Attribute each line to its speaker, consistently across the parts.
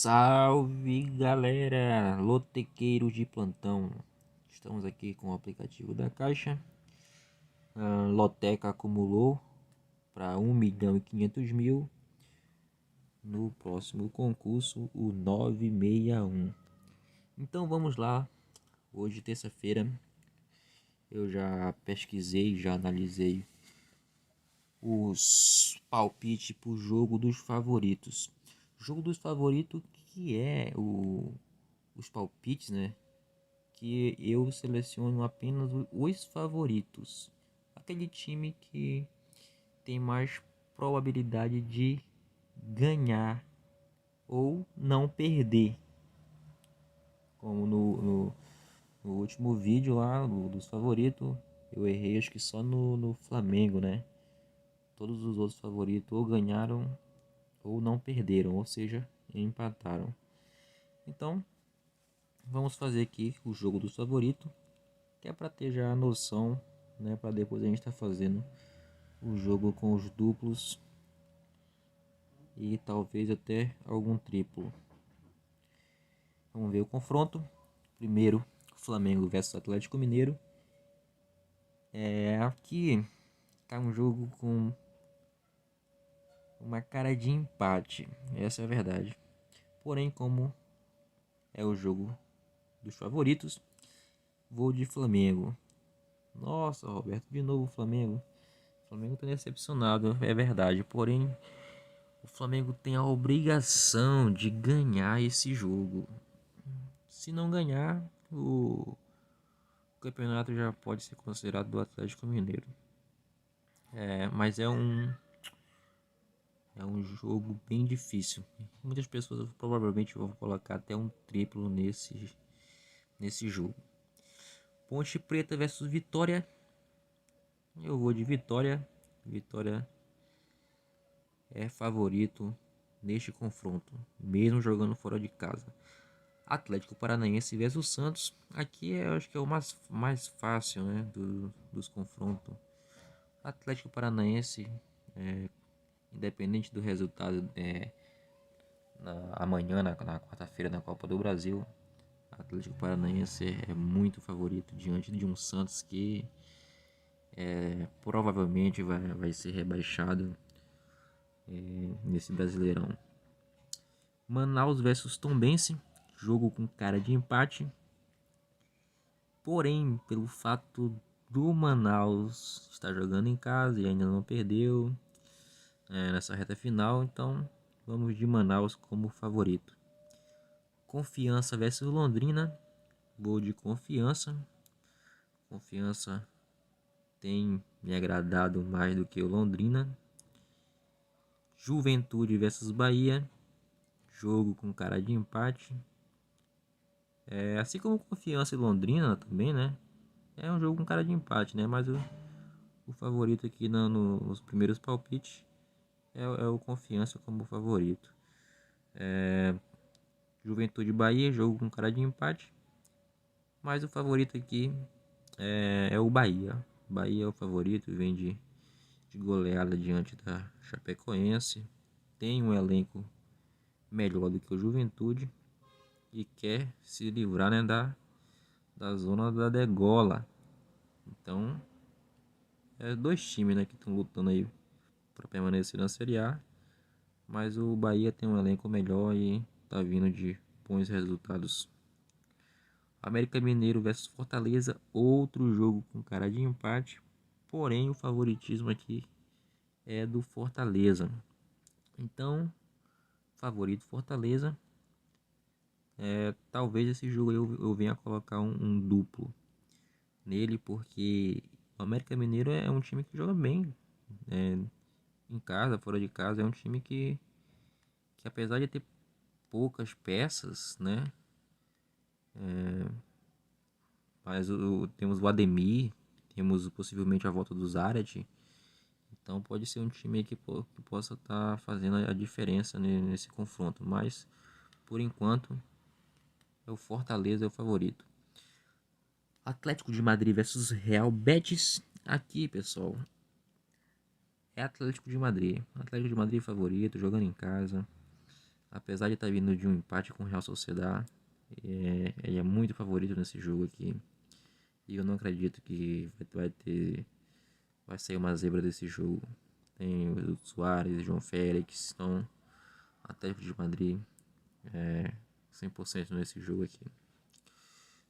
Speaker 1: Salve galera, lotequeiros de plantão. Estamos aqui com o aplicativo da Caixa. A Loteca acumulou para 1.500.000 no próximo concurso, o 961. Então vamos lá. Hoje, terça-feira, eu já pesquisei, já analisei os palpites para o jogo dos favoritos. Jogo dos favoritos, que é os palpites, né? Que eu seleciono apenas os favoritos, aquele time que tem mais probabilidade de ganhar ou não perder, como no último vídeo lá dos favoritos. Eu errei, acho que só no Flamengo, né? Todos os outros favoritos ou ganharam ou não perderam, ou seja, empataram. Então vamos fazer aqui o jogo dos favoritos, que é para ter já a noção, né, para depois a gente estar fazendo o jogo com os duplos e talvez até algum triplo. Vamos ver o confronto. Primeiro, Flamengo versus Atlético Mineiro. Aqui tá um jogo com uma cara de empate, essa é a verdade. Porém, como é o jogo dos favoritos, vou de Flamengo. Nossa, Roberto, de novo o Flamengo. O Flamengo tá decepcionado, é verdade. Porém, o Flamengo tem a obrigação de ganhar esse jogo. Se não ganhar, o campeonato já pode ser considerado do Atlético Mineiro. Mas é um jogo bem difícil. Muitas pessoas provavelmente vão colocar até um triplo nesse jogo. Ponte Preta versus Vitória. Eu vou de Vitória. Vitória é favorito neste confronto, mesmo jogando fora de casa. Atlético Paranaense versus Santos. Aqui eu acho que é o mais fácil, né, dos confrontos. Atlético Paranaense, independente do resultado, amanhã, na quarta-feira, na Copa do Brasil, Atlético Paranaense é muito favorito diante de um Santos que provavelmente vai ser rebaixado nesse Brasileirão. Manaus versus Tombense, jogo com cara de empate. Porém, pelo fato do Manaus estar jogando em casa e ainda não perdeu nessa reta final, então vamos de Manaus como favorito. Confiança versus Londrina, vou de Confiança. Confiança tem me agradado mais do que o Londrina. Juventude versus Bahia, jogo com cara de empate. Assim como Confiança e Londrina também, né? É um jogo com cara de empate, né? Mas o favorito aqui nos primeiros palpites é o Confiança como favorito. Juventude Bahia, jogo com cara de empate. Mas o favorito aqui é o Bahia. Bahia é o favorito, vem de goleada diante da Chapecoense. Tem um elenco melhor do que o Juventude e quer se livrar, né, da zona da degola. Então, dois times, né, que estão lutando aí para permanecer na Série A. Mas o Bahia tem um elenco melhor e tá vindo de bons resultados. América Mineiro versus Fortaleza, outro jogo com cara de empate. Porém, o favoritismo aqui é do Fortaleza. Então, favorito Fortaleza. Talvez esse jogo eu venha colocar um duplo nele, porque o América Mineiro é um time que joga bem em casa, fora de casa. É um time que apesar de ter poucas peças, né? Mas temos o Ademir, temos possivelmente a volta do Zarat. Então pode ser um time que possa estar fazendo a diferença nesse confronto. Mas por enquanto o Fortaleza é o favorito. Atlético de Madrid versus Real Betis. Aqui, pessoal, é Atlético de Madrid. Atlético de Madrid favorito, jogando em casa. Apesar de estar vindo de um empate com o Real Sociedad, ele é muito favorito nesse jogo aqui. E eu não acredito que vai sair uma zebra desse jogo. Tem o Suárez, João Félix, estão Atlético de Madrid 100% nesse jogo aqui.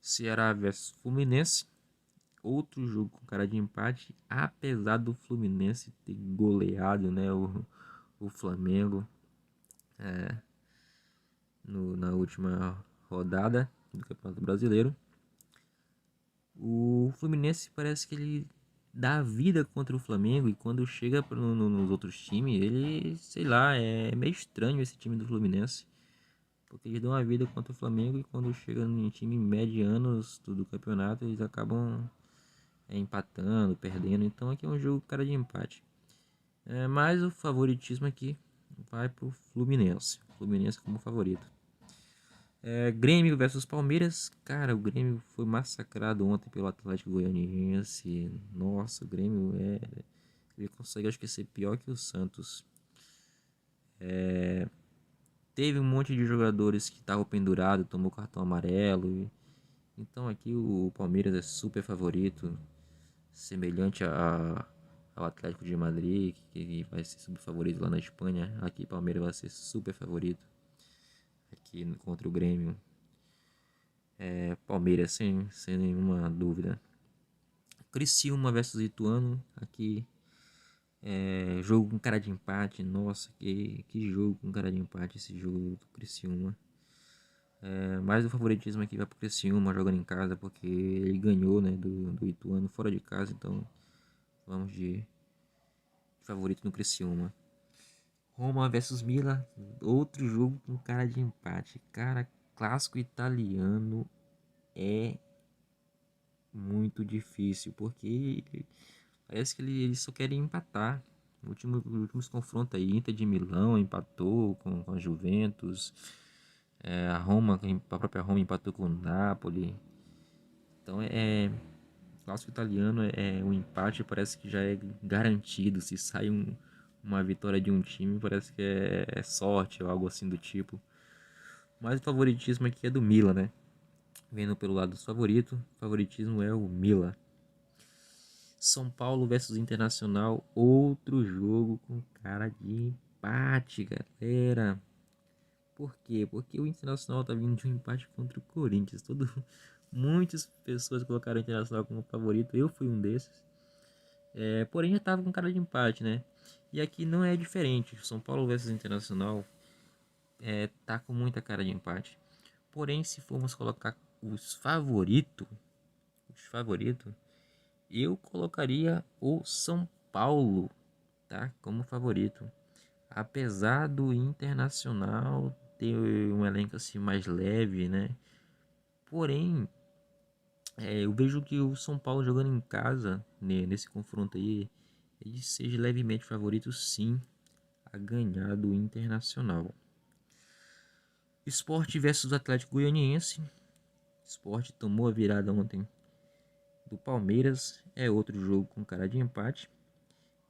Speaker 1: Ceará versus Fluminense, outro jogo com cara de empate, apesar do Fluminense ter goleado, né, o Flamengo na última rodada do Campeonato Brasileiro. O Fluminense parece que ele dá vida contra o Flamengo, e quando chega nos outros times, ele, sei lá, é meio estranho esse time do Fluminense, porque eles dão a vida contra o Flamengo e quando chega em time medianos do campeonato, eles acabam empatando, perdendo. Então aqui é um jogo cara de empate. Mas o favoritismo aqui vai pro Fluminense. Fluminense como favorito. Grêmio versus Palmeiras. Cara, o Grêmio foi massacrado ontem pelo Atlético Goianiense. Nossa, o Grêmio ele consegue, acho que, ser pior que o Santos. Teve um monte de jogadores que estavam pendurados, tomou cartão amarelo. Então aqui o Palmeiras é super favorito, semelhante ao Atlético de Madrid, que vai ser super favorito lá na Espanha. Aqui o Palmeiras vai ser super favorito aqui contra o Grêmio. Palmeiras sem nenhuma dúvida. Criciúma versus Ituano. Aqui jogo com cara de empate. Nossa, que jogo com cara de empate esse jogo do Criciúma. Mais o favoritismo aqui vai pro Criciúma jogando em casa, porque ele ganhou, né, do Ituano fora de casa. Então vamos de favorito no Criciúma. Roma versus Milan, outro jogo com cara de empate. Cara, clássico italiano é muito difícil, porque parece que eles só querem empatar. Últimos confrontos aí, Inter de Milão empatou com a Juventus, a própria Roma empatou com o Napoli. Então o clássico italiano um empate, parece que já é garantido. Se sai uma vitória de um time, parece que é sorte ou algo assim do tipo. Mas o favoritismo aqui é do Milan, né? Vendo pelo lado dos favoritos, o favoritismo é o Milan. São Paulo versus Internacional, outro jogo com cara de empate, galera. Por quê? Porque o Internacional tá vindo de um empate contra o Corinthians. Muitas pessoas colocaram o Internacional como favorito, eu fui um desses. Porém já tava com cara de empate, né? E aqui não é diferente. São Paulo versus Internacional tá com muita cara de empate. Porém, se formos colocar os favoritos, eu colocaria o São Paulo, tá, como favorito. Apesar do Internacional ter um elenco assim mais leve, né? Porém, eu vejo que o São Paulo jogando em casa, né, nesse confronto aí, ele seja levemente favorito sim a ganhar do Internacional. Sport versus Atlético Goianiense. Sport tomou a virada ontem do Palmeiras. É outro jogo com cara de empate.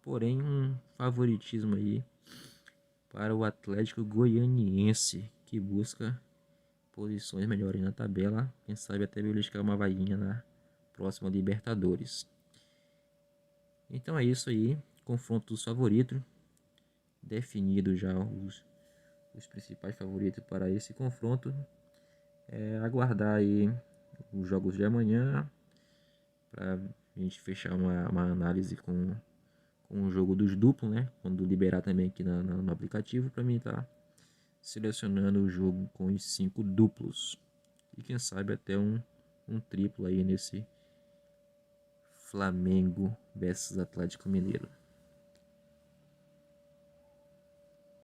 Speaker 1: Porém, um favoritismo aí para o Atlético Goianiense, que busca posições melhores na tabela. Quem sabe até beliscar uma vaguinha na próxima Libertadores. Então é isso aí. Confronto dos favoritos. Definido já os principais favoritos para esse confronto. Aguardar aí os jogos de amanhã para a gente fechar uma análise com o jogo dos duplos, né? Quando liberar também aqui no aplicativo, para mim tá selecionando o jogo com os 5 duplos. E quem sabe até um triplo aí nesse Flamengo versus Atlético Mineiro.